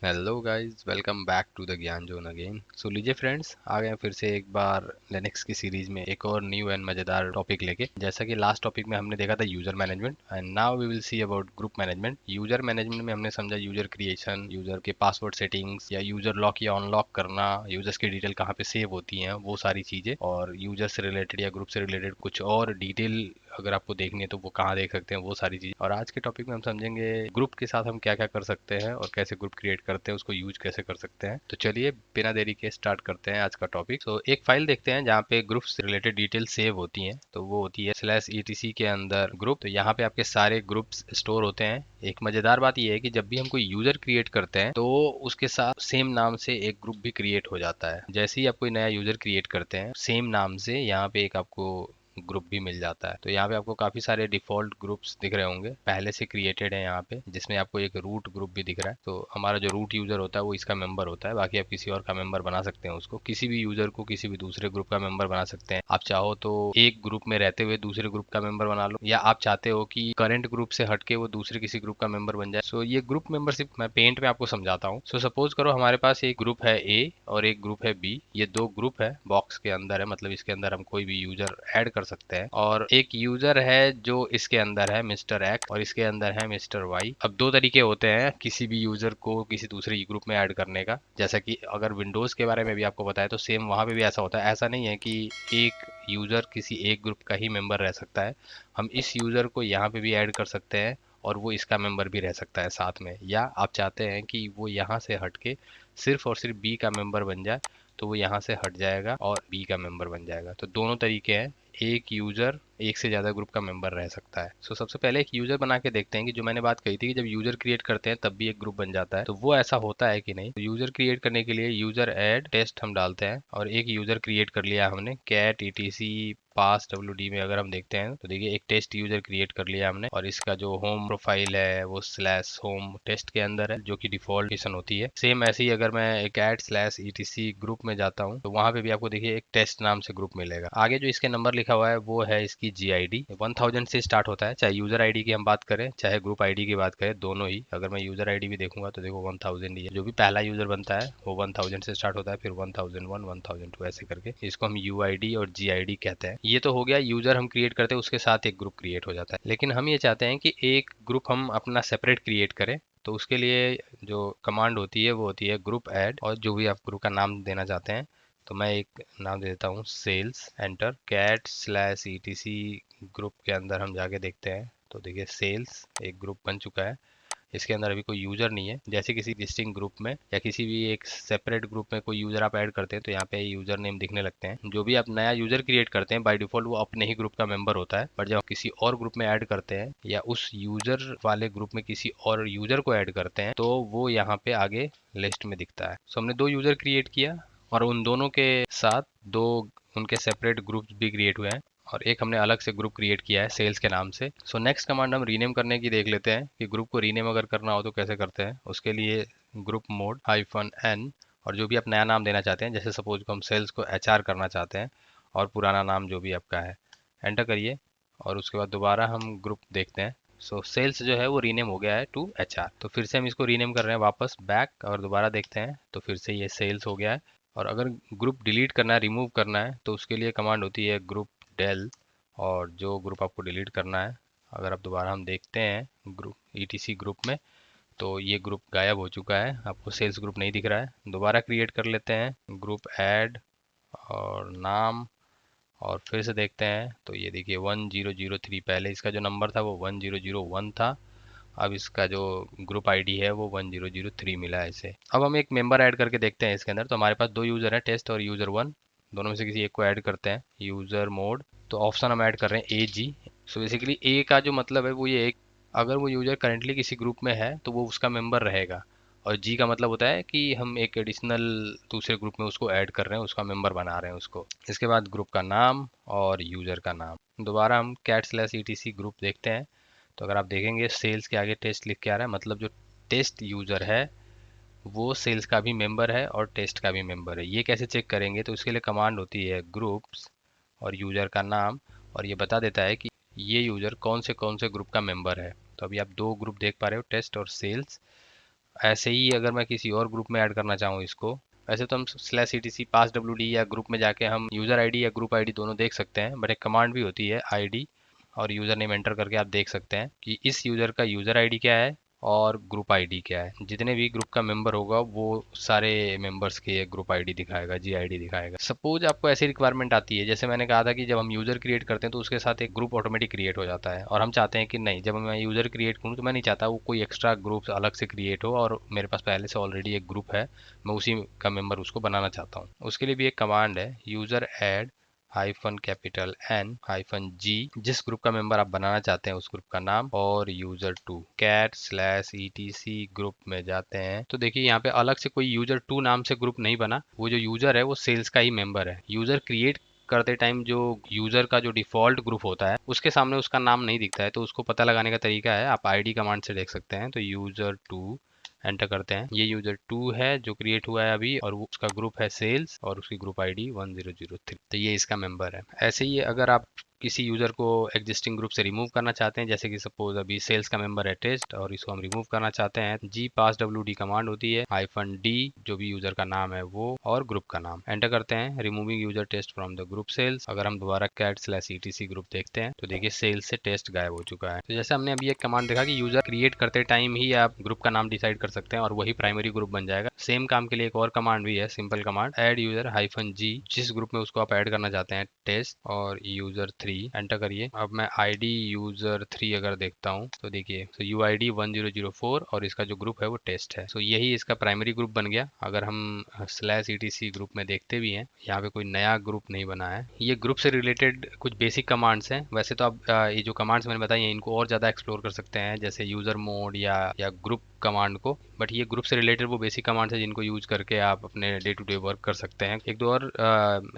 Hello guys, welcome back to the Gyan zone again. So लीजिए friends, आ गए फिर से एक बार लिनक्स की सीरीज में एक और न्यू एंड मजेदार टॉपिक लेके। जैसा कि लास्ट टॉपिक में हमने देखा था user management, and now we will see about group management. User management में हमने समझा यूजर क्रिएशन, यूजर के पासवर्ड सेटिंग्स या यूजर लॉक या अनलॉक करना, यूजर्स की डिटेल कहाँ पे सेव होती हैं, वो सारी चीजें, और यूजर से रिलेटेड या ग्रुप से रिलेटेड कुछ और डिटेल अगर आपको देखनी है तो वो कहाँ देख सकते हैं, वो सारी चीज़। और आज के टॉपिक में हम समझेंगे ग्रुप के साथ हम क्या क्या कर सकते हैं और कैसे ग्रुप क्रिएट करते हैं, उसको यूज कैसे कर सकते हैं। तो चलिए बिना देरी के स्टार्ट करते हैं आज का टॉपिक। तो एक फाइल देखते हैं जहाँ पे ग्रुप से रिलेटेड डिटेल सेव होती हैं। तो वो होती है /etc के अंदर ग्रुप। तो यहाँ पे आपके सारे ग्रुप्स स्टोर होते हैं। एक मजेदार बात यह है कि जब भी हम कोई यूजर क्रिएट करते हैं तो उसके साथ सेम नाम से एक ग्रुप भी क्रिएट हो जाता है। जैसे ही आप कोई नया यूजर क्रिएट करते हैं सेम नाम से यहाँ पे एक आपको ग्रुप भी मिल जाता है। तो यहाँ पे आपको काफी सारे डिफॉल्ट ग्रुप्स दिख रहे होंगे, पहले से क्रिएटेड है यहाँ पे, जिसमें आपको एक रूट ग्रुप भी दिख रहा है। तो हमारा जो रूट यूजर होता है वो इसका मेंबर होता है। बाकी आप किसी और का मेंबर बना सकते हैं उसको, किसी भी यूजर को किसी भी दूसरे ग्रुप का मेंबर बना सकते हैं। आप चाहो तो एक ग्रुप में रहते हुए दूसरे ग्रुप का मेंबर बना लो, या आप चाहते हो कि करंट ग्रुप से हटके वो दूसरे किसी ग्रुप का मेंबर बन जाए। सो ये ग्रुप मेंबरशिप मैं पेंट में आपको समझाता हूँ। सो सपोज करो हमारे पास एक ग्रुप है ए और एक ग्रुप है बी। ये दो ग्रुप है, बॉक्स के अंदर है, मतलब इसके अंदर हम कोई भी यूजर ऐड कर सकते हैं। और एक यूजर है जो इसके अंदर है मिस्टर एक्स, और इसके अंदर है मिस्टर वाई। अब दो तरीके होते हैं किसी भी यूजर को किसी दूसरे ग्रुप में ऐड करने का। जैसा कि अगर विंडोज के बारे में भी आपको बताया तो सेम वहां पे भी ऐसा होता है। ऐसा नहीं है कि एक यूजर किसी एक ग्रुप का ही मेंबर रह सकता है। हम इस यूजर को यहाँ पे भी ऐड कर सकते हैं और वो इसका मेंबर भी रह सकता है साथ में। या आप चाहते हैं कि वो यहाँ से हट के सिर्फ और सिर्फ बी का मेंबर बन जाए, तो वो यहाँ से हट जाएगा और बी का मेंबर बन जाएगा। तो दोनों तरीके हैं, एक यूजर एक से ज्यादा ग्रुप का मेंबर रह सकता है। सो सबसे पहले एक यूजर बना के देखते हैं कि जो मैंने बात कही थी कि जब यूजर क्रिएट करते हैं तब भी एक ग्रुप बन जाता है, तो वो ऐसा होता है कि नहीं। तो यूजर क्रिएट करने के लिए यूजर ऐड टेस्ट हम डालते हैं, और एक यूजर क्रिएट कर लिया हमने कैट etc पास WD में। अगर हम देखते हैं तो देखिए एक टेस्ट यूजर क्रिएट कर लिया हमने, और इसका जो होम प्रोफाइल है वो /home टेस्ट के अंदर है, जो कि डिफॉल्ट लोकेशन होती है। सेम ऐसे ही अगर मैं एक ऐड /etc ग्रुप में जाता हूँ तो वहां पे भी आपको देखिए एक टेस्ट नाम से ग्रुप मिलेगा। आगे जो इसके नंबर लिखा हुआ है वो है इसकी GID, 1000 से स्टार्ट होता है। चाहे यूजर आईडी की हम बात करें चाहे ग्रुप आईडी की बात करें, दोनों ही। अगर मैं यूजर आईडी भी देखूंगा तो देखो 1000 ही है। जो भी पहला यूजर बनता है वो 1000 से स्टार्ट होता है, फिर 1001 1002 ऐसे करके। इसको हम UID और GID कहते हैं। ये तो हो गया यूजर हम क्रिएट करते हैं उसके साथ एक ग्रुप क्रिएट हो जाता है। लेकिन हम ये चाहते हैं कि एक ग्रुप हम अपना सेपरेट क्रिएट करें। तो उसके लिए जो कमांड होती है वो होती है ग्रुप ऐड, और जो भी आप ग्रुप का नाम देना चाहते हैं। तो मैं एक नाम दे देता हूँ sales, enter. Cat /etc group के अंदर हम जाके देखते हैं तो देखिए सेल्स एक ग्रुप बन चुका है। इसके अंदर अभी कोई यूजर नहीं है। जैसे किसी एग्जिस्टिंग ग्रुप में या किसी भी एक सेपरेट ग्रुप में कोई यूजर आप ऐड करते हैं तो यहाँ पे यूजर नेम दिखने लगते हैं। जो भी आप नया यूजर क्रिएट करते हैं बाय डिफॉल्ट वो अपने ही ग्रुप का मेंबर होता है, बट जब आप किसी और ग्रुप में ऐड करते हैं या उस यूजर वाले ग्रुप में किसी और यूजर को ऐड करते हैं तो वो यहाँ पे आगे लिस्ट में दिखता है। सो हमने दो यूजर क्रिएट किया और उन दोनों के साथ दो उनके सेपरेट ग्रुप्स भी क्रिएट हुए हैं, और एक हमने अलग से ग्रुप क्रिएट किया है सेल्स के नाम से। सो नेक्स्ट कमांड हम रीनेम करने की देख लेते हैं कि ग्रुप को रीनेम अगर करना हो तो कैसे करते हैं। उसके लिए ग्रुप मोड -n, और जो भी आप नया नाम देना चाहते हैं, जैसे सपोज को हम सेल्स को HR करना चाहते हैं, और पुराना नाम जो भी आपका है एंटर करिए। और उसके बाद दोबारा हम ग्रुप देखते हैं। सो सेल्स जो है वो रीनेम हो गया है टू HR। तो फिर से हम इसको रीनेम कर रहे हैं वापस बैक, और दोबारा देखते हैं तो फिर से ये सेल्स हो गया है। और अगर ग्रुप डिलीट करना है, रिमूव करना है, तो उसके लिए कमांड होती है ग्रुप del, और जो ग्रुप आपको डिलीट करना है, अगर आप दोबारा हम देखते हैं ग्रुप etc ग्रुप में, तो ये ग्रुप गायब हो चुका है, आपको सेल्स ग्रुप नहीं दिख रहा है। दोबारा क्रिएट कर लेते हैं ग्रुप ऐड और नाम, और फिर से देखते हैं तो ये देखिए 1003, पहले इसका जो नंबर था वो 1001 था, अब इसका जो ग्रुप आईडी है वो 1003 मिला है इसे। अब हम एक मेंबर ऐड करके देखते हैं इसके अंदर। तो हमारे पास दो यूजर हैं, टेस्ट और यूजर 1। दोनों में से किसी एक को ऐड करते हैं, यूजर मोड। तो ऑप्शन हम ऐड कर रहे हैं AG। सो बेसिकली ए का जो मतलब है वो ये एक, अगर वो यूजर करंटली किसी ग्रुप में है तो वो उसका मेंबर रहेगा। और जी का मतलब होता है कि हम एक एडिशनल दूसरे ग्रुप में उसको ऐड कर रहे हैं, उसका मेंबर बना रहे हैं उसको। इसके बाद ग्रुप का नाम और यूजर का नाम। दोबारा हम कैट /etc ग्रुप देखते हैं तो अगर आप देखेंगे सेल्स के आगे टेस्ट लिख के आ रहा है, मतलब जो टेस्ट यूजर है वो सेल्स का भी मेंबर है और टेस्ट का भी मेंबर है। ये कैसे चेक करेंगे, तो इसके लिए कमांड होती है ग्रुप्स और यूजर का नाम, और ये बता देता है कि ये यूजर कौन से ग्रुप का मेंबर है। तो अभी आप दो ग्रुप देख पा रहे हो, टेस्ट और सेल्स। ऐसे ही अगर मैं किसी और ग्रुप में ऐड करना चाहूँ इसको, वैसे तो हम /etc पास wd या ग्रुप में जाके हम यूज़र आईडी या ग्रुप आईडी दोनों देख सकते हैं, बट एक कमांड भी होती है आईडी और यूज़र नेम एंटर करके आप देख सकते हैं कि इस यूज़र का यूज़र आईडी क्या है और ग्रुप आईडी क्या है। जितने भी ग्रुप का मेंबर होगा वो सारे मेंबर्स के ग्रुप आईडी दिखाएगा, जी आईडी दिखाएगा। सपोज आपको ऐसी रिक्वायरमेंट आती है, जैसे मैंने कहा था कि जब हम यूज़र क्रिएट करते हैं तो उसके साथ एक ग्रुप ऑटोमेटिक क्रिएट हो जाता है, और हम चाहते हैं कि नहीं, जब मैं यूज़र क्रिएट करूँ तो मैं नहीं चाहता वो कोई एक्स्ट्रा ग्रुप अलग से क्रिएट हो, और मेरे पास पहले से ऑलरेडी एक ग्रुप है, मैं उसी का मेंबर उसको बनाना चाहता हूँ। उसके लिए भी एक कमांड है, यूज़र ऐड -N-G, जिस ग्रुप का मेंबर आप बनाना चाहते हैं उस ग्रुप का नाम और user2 cat/etc ग्रुप में जाते हैं। तो देखिए यहाँ पे अलग से कोई user2 नाम से ग्रुप नहीं बना, वो जो यूजर है वो सेल्स का ही मेंबर है। यूजर क्रिएट करते टाइम जो यूजर का जो डिफॉल्ट ग्रुप होता है उसके सामने उसका नाम नहीं दिखता है, तो उसको पता लगाने का तरीका है, आप आईडी कमांड से देख सकते हैं। तो user2 एंटर करते हैं, ये यूजर 2 है जो क्रिएट हुआ है अभी, और वो उसका ग्रुप है सेल्स और उसकी ग्रुप आईडी 1003, तो ये इसका मेंबर है। ऐसे ही अगर आप किसी यूजर को एग्जिस्टिंग ग्रुप से रिमूव करना चाहते हैं, जैसे कि सपोज अभी सेल्स का मेंबर है टेस्ट और इसको हम रिमूव करना चाहते हैं, जी पास wd कमांड होती है, -d जो भी यूजर का नाम है वो और ग्रुप का नाम एंटर करते हैं, removing user test from the group sales. अगर हम दोबारा cat/etc ग्रुप देखते हैं तो देखिए सेल्स से टेस्ट गायब हो चुका है। तो जैसे हमने अभी एक कमांड देखा कि यूजर क्रिएट करते टाइम ही आप ग्रुप का नाम डिसाइड कर सकते हैं और वही प्राइमरी ग्रुप बन जाएगा। सेम काम के लिए एक और कमांड भी है, simple command, add user -g, जिस ग्रुप में उसको आप ऐड करना चाहते हैं टेस्ट और user3 एंटर करिए। अब मैं आईडी user3 अगर देखता हूँ तो देखिए तो UID 1004 और इसका जो ग्रुप है वो टेस्ट है। तो यही इसका प्राइमरी ग्रुप बन गया। अगर हम /etc ग्रुप में देखते भी हैं, यहाँ पे कोई नया ग्रुप नहीं बना है। ये ग्रुप से रिलेटेड कुछ बेसिक कमांड्स हैं। वैसे तो आप ये जो कमांड्स मैंने बताई हैं इनको और ज़्यादा एक्सप्लोर कर सकते हैं, जैसे यूज़र मोड या ग्रुप कमांड को, बट ये ग्रुप से रिलेटेड वो बेसिक कमांड्स है जिनको यूज करके आप अपने डे टू डे वर्क कर सकते हैं। एक दो और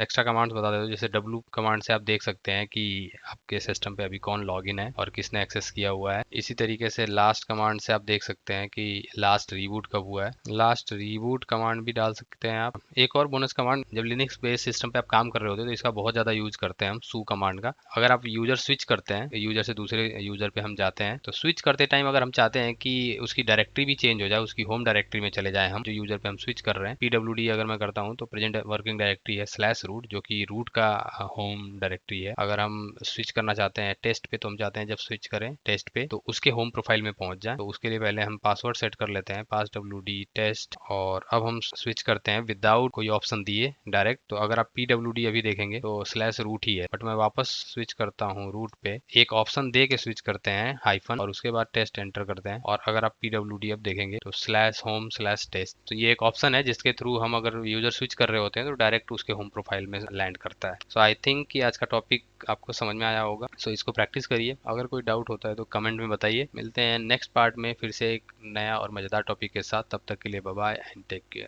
एक्स्ट्रा कमांड्स बता देता हूँ, जैसे w कमांड से आप देख सकते हैं कि आपके सिस्टम पे अभी कौन लॉगिन है और किसने एक्सेस किया हुआ है। इसी तरीके से लास्ट कमांड से आप देख सकते हैं कि लास्ट रीबूट कब हुआ है। लास्ट रीबूट कमांड भी डाल सकते हैं आप। एक और बोनस कमांड, जब लिनक्स बेस्ड सिस्टम पे आप काम कर रहे होते हैं तो इसका बहुत ज़्यादा यूज करते हैं हम, सू कमांड का। अगर आप यूजर स्विच करते हैं, यूजर से दूसरे यूजर पे हम जाते हैं, तो स्विच करते टाइम अगर हम चाहते हैं कि उसकी डायरेक्टरी भी चेंज हो जाए, उसकी होम डायरेक्टरी में चले जाए हम, जो यूजर पे हम स्विच कर रहे हैं, PWD अगर मैं करता हूँ तो प्रेजेंट वर्किंग डायरेक्टरी है /root, जो कि रूट का होम डायरेक्टरी है। अगर हम स्विच करना चाहते हैं टेस्ट पे, तो हम चाहते हैं जब स्विच करें टेस्ट पे तो उसके होम प्रोफाइल में पहुंच जाए, तो उसके लिए पहले हम पासवर्ड सेट कर लेते हैं passwd टेस्ट, और अब हम स्विच करते हैं विदाउट कोई ऑप्शन दिए डायरेक्ट। तो अगर आप PWD अभी देखेंगे तो /root ही है, बट मैं वापस स्विच करता हूँ रूट पे, एक ऑप्शन दे के स्विच करते हैं हाइफन और उसके बाद टेस्ट एंटर करते हैं, और अगर आप PWD अब देखेंगे तो /home/test, तो ये एक ऑप्शन है जिसके थ्रू हम अगर यूजर स्विच कर रहे होते हैं तो डायरेक्ट उसके होम प्रोफाइल में लैंड करता है। सो आई थिंक कि आज का टॉपिक आपको समझ में आया होगा। सो इसको प्रैक्टिस करिए, अगर कोई डाउट होता है तो कमेंट में बताइए। मिलते हैं नेक्स्ट पार्ट में फिर से एक नया और मजेदार टॉपिक के साथ, तब तक के लिए bye bye and take care.